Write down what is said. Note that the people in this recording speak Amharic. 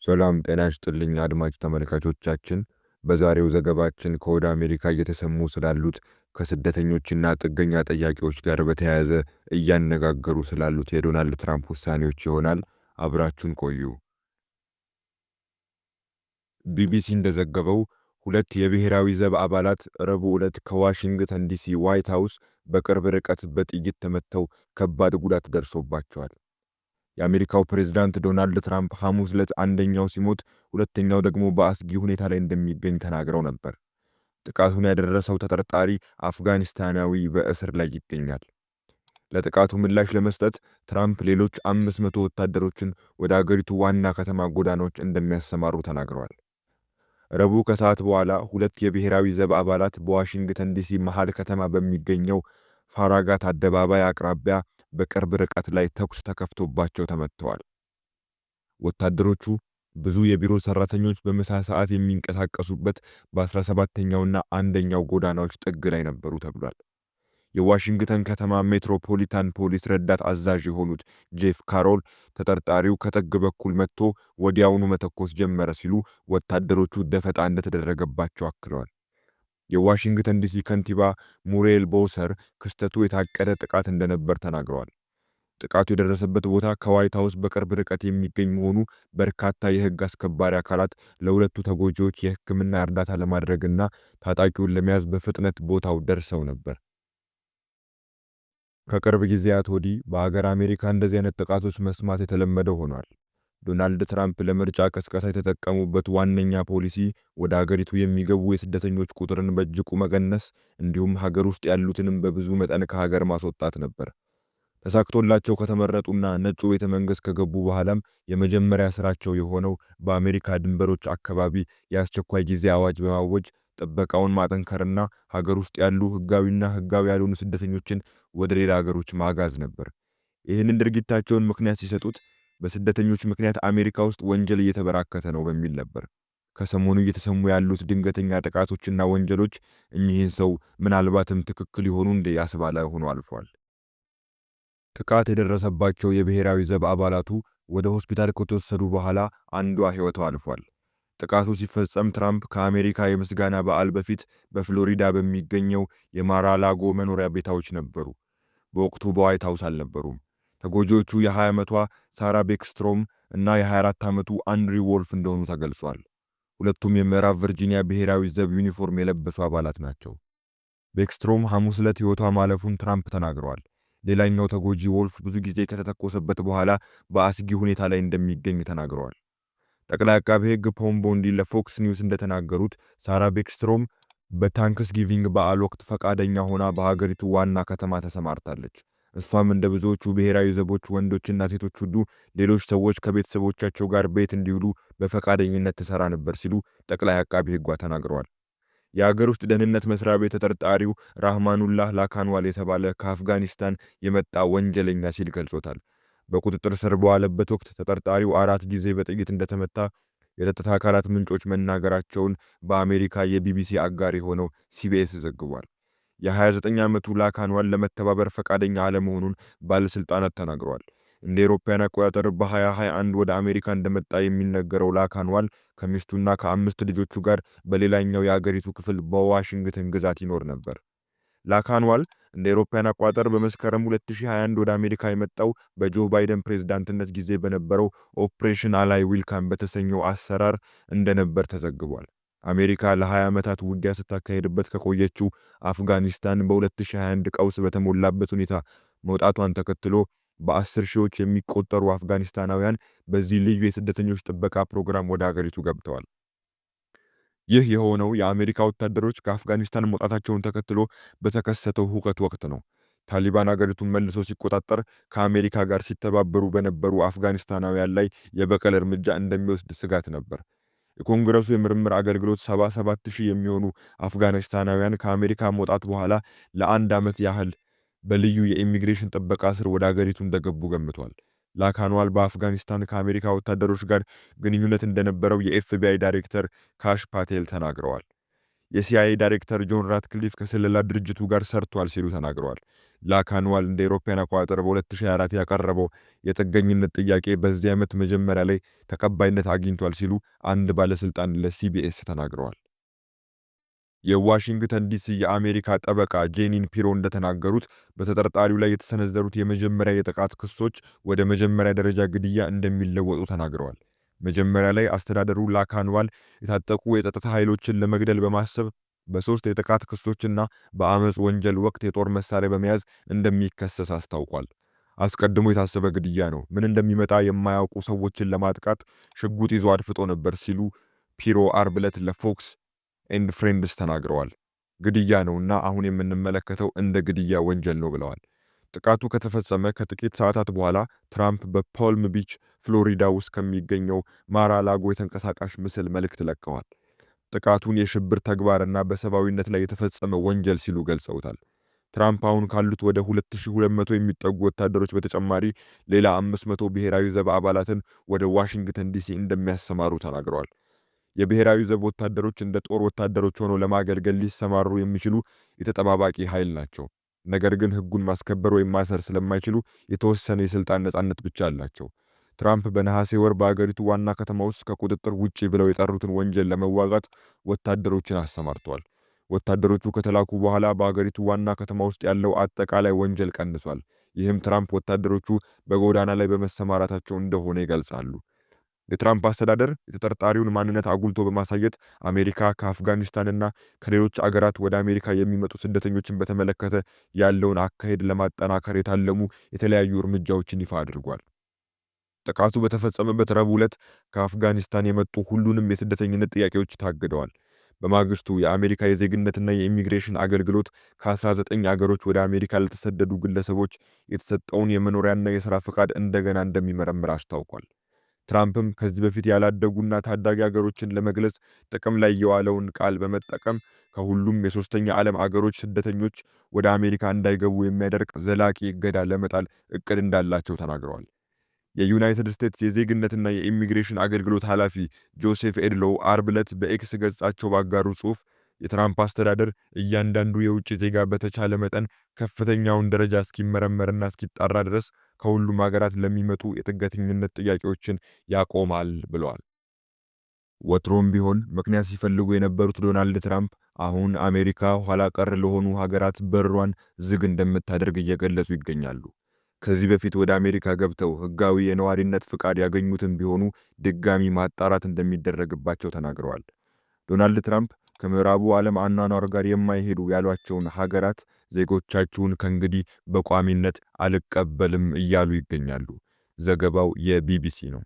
ሰላም ጤና ይስጥልኝ አድማጭ ተመልካቾቻችን። በዛሬው ዘገባችን ከወደ አሜሪካ እየተሰሙ ስላሉት ከስደተኞችና ጥገኛ ጠያቂዎች ጋር በተያያዘ እያነጋገሩ ስላሉት የዶናልድ ትራምፕ ውሳኔዎች ይሆናል። አብራችሁን ቆዩ። ቢቢሲ እንደዘገበው ሁለት የብሔራዊ ዘብ አባላት ረቡዕ ዕለት ከዋሽንግተን ዲሲ ዋይት ሃውስ በቅርብ ርቀት በጥይት ተመተው ከባድ ጉዳት ደርሶባቸዋል። የአሜሪካው ፕሬዝዳንት ዶናልድ ትራምፕ ሐሙስ ዕለት አንደኛው ሲሞት ሁለተኛው ደግሞ በአስጊ ሁኔታ ላይ እንደሚገኝ ተናግረው ነበር። ጥቃቱን ያደረሰው ተጠርጣሪ አፍጋኒስታናዊ በእስር ላይ ይገኛል። ለጥቃቱ ምላሽ ለመስጠት ትራምፕ ሌሎች 500 ወታደሮችን ወደ አገሪቱ ዋና ከተማ ጎዳናዎች እንደሚያሰማሩ ተናግረዋል። ረቡዕ ከሰዓት በኋላ ሁለት የብሔራዊ ዘብ አባላት በዋሽንግተን ዲሲ መሃል ከተማ በሚገኘው ፋራጋት አደባባይ አቅራቢያ በቅርብ ርቀት ላይ ተኩስ ተከፍቶባቸው ተመትተዋል። ወታደሮቹ ብዙ የቢሮ ሰራተኞች በምሳ ሰዓት የሚንቀሳቀሱበት በ17ኛውና አንደኛው ጎዳናዎች ጥግ ላይ ነበሩ ተብሏል። የዋሽንግተን ከተማ ሜትሮፖሊታን ፖሊስ ረዳት አዛዥ የሆኑት ጄፍ ካሮል ተጠርጣሪው ከጥግ በኩል መጥቶ ወዲያውኑ መተኮስ ጀመረ ሲሉ ወታደሮቹ ደፈጣ እንደተደረገባቸው አክለዋል። የዋሽንግተን ዲሲ ከንቲባ ሙሬል ቦውሰር ክስተቱ የታቀደ ጥቃት እንደነበር ተናግረዋል። ጥቃቱ የደረሰበት ቦታ ከዋይት ሃውስ በቅርብ ርቀት የሚገኝ መሆኑ በርካታ የሕግ አስከባሪ አካላት ለሁለቱ ተጎጂዎች የሕክምና እርዳታ ለማድረግና ታጣቂውን ለመያዝ በፍጥነት ቦታው ደርሰው ነበር። ከቅርብ ጊዜያት ወዲህ በአገር አሜሪካ እንደዚህ አይነት ጥቃቶች መስማት የተለመደ ሆኗል። ዶናልድ ትራምፕ ለምርጫ ቀስቀሳ የተጠቀሙበት ዋነኛ ፖሊሲ ወደ አገሪቱ የሚገቡ የስደተኞች ቁጥርን በእጅጉ መቀነስ እንዲሁም ሀገር ውስጥ ያሉትንም በብዙ መጠን ከሀገር ማስወጣት ነበር። ተሳክቶላቸው ከተመረጡና ነጩ ቤተ መንግሥት ከገቡ በኋላም የመጀመሪያ ስራቸው የሆነው በአሜሪካ ድንበሮች አካባቢ የአስቸኳይ ጊዜ አዋጅ በማወጅ ጥበቃውን ማጠንከርና ሀገር ውስጥ ያሉ ህጋዊና ህጋዊ ያልሆኑ ስደተኞችን ወደ ሌላ ሀገሮች ማጋዝ ነበር። ይህንን ድርጊታቸውን ምክንያት ሲሰጡት በስደተኞች ምክንያት አሜሪካ ውስጥ ወንጀል እየተበራከተ ነው በሚል ነበር። ከሰሞኑ እየተሰሙ ያሉት ድንገተኛ ጥቃቶችና ወንጀሎች እኚህን ሰው ምናልባትም ትክክል ይሆኑ እንደ ያስባለ ሆኖ አልፏል። ጥቃት የደረሰባቸው የብሔራዊ ዘብ አባላቱ ወደ ሆስፒታል ከተወሰዱ በኋላ አንዷ ሕይወቷ አልፏል። ጥቃቱ ሲፈጸም ትራምፕ ከአሜሪካ የምስጋና በዓል በፊት በፍሎሪዳ በሚገኘው የማራላጎ መኖሪያ ቤታዎች ነበሩ። በወቅቱ በዋይት ሃውስ አልነበሩም። ተጎጂዎቹ የ20 ዓመቷ ሳራ ቤክስትሮም እና የ24 ዓመቱ አንድሪ ወልፍ እንደሆኑ ተገልጿል። ሁለቱም የምዕራብ ቨርጂኒያ ብሔራዊ ዘብ ዩኒፎርም የለበሱ አባላት ናቸው። ቤክስትሮም ሐሙስ ዕለት ሕይወቷ ማለፉን ትራምፕ ተናግረዋል። ሌላኛው ተጎጂ ወልፍ ብዙ ጊዜ ከተተኮሰበት በኋላ በአስጊ ሁኔታ ላይ እንደሚገኝ ተናግረዋል። ጠቅላይ አቃቤ ሕግ ፖም ቦንዲ ለፎክስ ኒውስ እንደተናገሩት ሳራ ቤክስትሮም በታንክስ ጊቪንግ በዓል ወቅት ፈቃደኛ ሆና በሀገሪቱ ዋና ከተማ ተሰማርታለች። እሷም እንደ ብዙዎቹ ብሔራዊ ዘቦች ወንዶችና ሴቶች ሁሉ ሌሎች ሰዎች ከቤተሰቦቻቸው ጋር ቤት እንዲውሉ በፈቃደኝነት ትሰራ ነበር ሲሉ ጠቅላይ አቃቤ ሕጓ ተናግረዋል። የአገር ውስጥ ደህንነት መስሪያ ቤት ተጠርጣሪው ራህማኑላህ ላካንዋል የተባለ ከአፍጋኒስታን የመጣ ወንጀለኛ ሲል ገልጾታል። በቁጥጥር ስር በዋለበት ወቅት ተጠርጣሪው 4 ጊዜ በጥይት እንደተመታ የጸጥታ አካላት ምንጮች መናገራቸውን በአሜሪካ የቢቢሲ አጋር የሆነው ሲቢኤስ ዘግቧል። የ29 ዓመቱ ላካንዋል ለመተባበር ፈቃደኛ አለመሆኑን ባለስልጣናት ተናግረዋል። እንደ አውሮፓውያን አቆጣጠር በ2021 ወደ አሜሪካ እንደመጣ የሚነገረው ላካንዋል ከሚስቱና ከ5 ልጆቹ ጋር በሌላኛው የአገሪቱ ክፍል በዋሽንግተን ግዛት ይኖር ነበር። ላካንዋል እንደ አውሮፓውያን አቆጣጠር በመስከረም 2021 ወደ አሜሪካ የመጣው በጆ ባይደን ፕሬዝዳንትነት ጊዜ በነበረው ኦፕሬሽን አላይ ዊልካም በተሰኘው አሰራር እንደነበር ተዘግቧል። አሜሪካ ለ20 ዓመታት ውጊያ ስታካሄድበት ከቆየችው አፍጋኒስታን በ2021 ቀውስ በተሞላበት ሁኔታ መውጣቷን ተከትሎ በ10 ሺዎች የሚቆጠሩ አፍጋኒስታናውያን በዚህ ልዩ የስደተኞች ጥበቃ ፕሮግራም ወደ ሀገሪቱ ገብተዋል። ይህ የሆነው የአሜሪካ ወታደሮች ከአፍጋኒስታን መውጣታቸውን ተከትሎ በተከሰተው ሁከት ወቅት ነው። ታሊባን ሀገሪቱን መልሶ ሲቆጣጠር ከአሜሪካ ጋር ሲተባበሩ በነበሩ አፍጋኒስታናውያን ላይ የበቀል እርምጃ እንደሚወስድ ስጋት ነበር። የኮንግረሱ የምርምር አገልግሎት 77,000 የሚሆኑ አፍጋኒስታናውያን ከአሜሪካ መውጣት በኋላ ለ1 ዓመት ያህል በልዩ የኢሚግሬሽን ጥበቃ ስር ወደ አገሪቱ እንደገቡ ገምቷል። ላካንዋል በአፍጋኒስታን ከአሜሪካ ወታደሮች ጋር ግንኙነት እንደነበረው የኤፍቢአይ ዳይሬክተር ካሽ ፓቴል ተናግረዋል። የሲአይኤ ዳይሬክተር ጆን ራትክሊፍ ከስለላ ድርጅቱ ጋር ሰርቷል ሲሉ ተናግረዋል። ላካንዋል እንደ አውሮፓውያን አቆጣጠር በ2024 ያቀረበው የጥገኝነት ጥያቄ በዚህ ዓመት መጀመሪያ ላይ ተቀባይነት አግኝቷል ሲሉ አንድ ባለስልጣን ለሲቢኤስ ተናግረዋል። የዋሽንግተን ዲሲ የአሜሪካ ጠበቃ ጄኒን ፒሮ እንደተናገሩት በተጠርጣሪው ላይ የተሰነዘሩት የመጀመሪያ የጥቃት ክሶች ወደ መጀመሪያ ደረጃ ግድያ እንደሚለወጡ ተናግረዋል። መጀመሪያ ላይ አስተዳደሩ ላካንዋል የታጠቁ የጸጥታ ኃይሎችን ለመግደል በማሰብ በ3 የጥቃት ክሶችና በአመፅ ወንጀል ወቅት የጦር መሳሪያ በመያዝ እንደሚከሰስ አስታውቋል። አስቀድሞ የታሰበ ግድያ ነው፣ ምን እንደሚመጣ የማያውቁ ሰዎችን ለማጥቃት ሽጉጥ ይዞ አድፍጦ ነበር ሲሉ ፒሮ አርብ ዕለት ለፎክስ ኤንድ ፍሬንድስ ተናግረዋል። ግድያ ነውና አሁን የምንመለከተው እንደ ግድያ ወንጀል ነው ብለዋል። ጥቃቱ ከተፈጸመ ከጥቂት ሰዓታት በኋላ ትራምፕ በፓልም ቢች ፍሎሪዳ ውስጥ ከሚገኘው ማራ-ላጎ የተንቀሳቃሽ ምስል መልእክት ለቀዋል። ጥቃቱን የሽብር ተግባርና በሰብአዊነት ላይ የተፈጸመ ወንጀል ሲሉ ገልጸውታል። ትራምፕ አሁን ካሉት ወደ 2200 የሚጠጉ ወታደሮች በተጨማሪ ሌላ 500 ብሔራዊ ዘብ አባላትን ወደ ዋሽንግተን ዲሲ እንደሚያሰማሩ ተናግረዋል። የብሔራዊ ዘብ ወታደሮች እንደ ጦር ወታደሮች ሆነው ለማገልገል ሊሰማሩ የሚችሉ የተጠባባቂ ኃይል ናቸው። ነገር ግን ሕጉን ማስከበር ወይም ማሰር ስለማይችሉ የተወሰነ የስልጣን ነጻነት ብቻ አላቸው። ትራምፕ በነሐሴ ወር በአገሪቱ ዋና ከተማ ውስጥ ከቁጥጥር ውጪ ብለው የጠሩትን ወንጀል ለመዋጋት ወታደሮችን አሰማርተዋል። ወታደሮቹ ከተላኩ በኋላ በአገሪቱ ዋና ከተማ ውስጥ ያለው አጠቃላይ ወንጀል ቀንሷል። ይህም ትራምፕ ወታደሮቹ በጎዳና ላይ በመሰማራታቸው እንደሆነ ይገልጻሉ። የትራምፕ አስተዳደር የተጠርጣሪውን ማንነት አጉልቶ በማሳየት አሜሪካ ከአፍጋኒስታንና ከሌሎች አገራት ወደ አሜሪካ የሚመጡ ስደተኞችን በተመለከተ ያለውን አካሄድ ለማጠናከር የታለሙ የተለያዩ እርምጃዎችን ይፋ አድርጓል። ጥቃቱ በተፈጸመበት ረቡዕ ዕለት ከአፍጋኒስታን የመጡ ሁሉንም የስደተኝነት ጥያቄዎች ታግደዋል። በማግስቱ የአሜሪካ የዜግነትና የኢሚግሬሽን አገልግሎት ከ19 አገሮች ወደ አሜሪካ ለተሰደዱ ግለሰቦች የተሰጠውን የመኖሪያና የሥራ ፈቃድ እንደገና እንደሚመረምር አስታውቋል። ትራምፕም ከዚህ በፊት ያላደጉና ታዳጊ አገሮችን ለመግለጽ ጥቅም ላይ የዋለውን ቃል በመጠቀም ከሁሉም የሶስተኛ ዓለም አገሮች ስደተኞች ወደ አሜሪካ እንዳይገቡ የሚያደርግ ዘላቂ እገዳ ለመጣል እቅድ እንዳላቸው ተናግረዋል። የዩናይትድ ስቴትስ የዜግነትና የኢሚግሬሽን አገልግሎት ኃላፊ ጆሴፍ ኤድሎው አርብ ዕለት በኤክስ ገጻቸው ባጋሩ ጽሑፍ የትራምፕ አስተዳደር እያንዳንዱ የውጭ ዜጋ በተቻለ መጠን ከፍተኛውን ደረጃ እስኪመረመርና እስኪጣራ ድረስ ከሁሉም ሀገራት ለሚመጡ የጥገኝነት ጥያቄዎችን ያቆማል ብለዋል። ወትሮም ቢሆን ምክንያት ሲፈልጉ የነበሩት ዶናልድ ትራምፕ አሁን አሜሪካ ኋላ ቀር ለሆኑ ሀገራት በሯን ዝግ እንደምታደርግ እየገለጹ ይገኛሉ። ከዚህ በፊት ወደ አሜሪካ ገብተው ሕጋዊ የነዋሪነት ፍቃድ ያገኙትን ቢሆኑ ድጋሚ ማጣራት እንደሚደረግባቸው ተናግረዋል። ዶናልድ ትራምፕ ከምዕራቡ ዓለም አኗኗር ጋር የማይሄዱ ያሏቸውን ሀገራት ዜጎቻችሁን ከእንግዲህ በቋሚነት አልቀበልም እያሉ ይገኛሉ። ዘገባው የቢቢሲ ነው።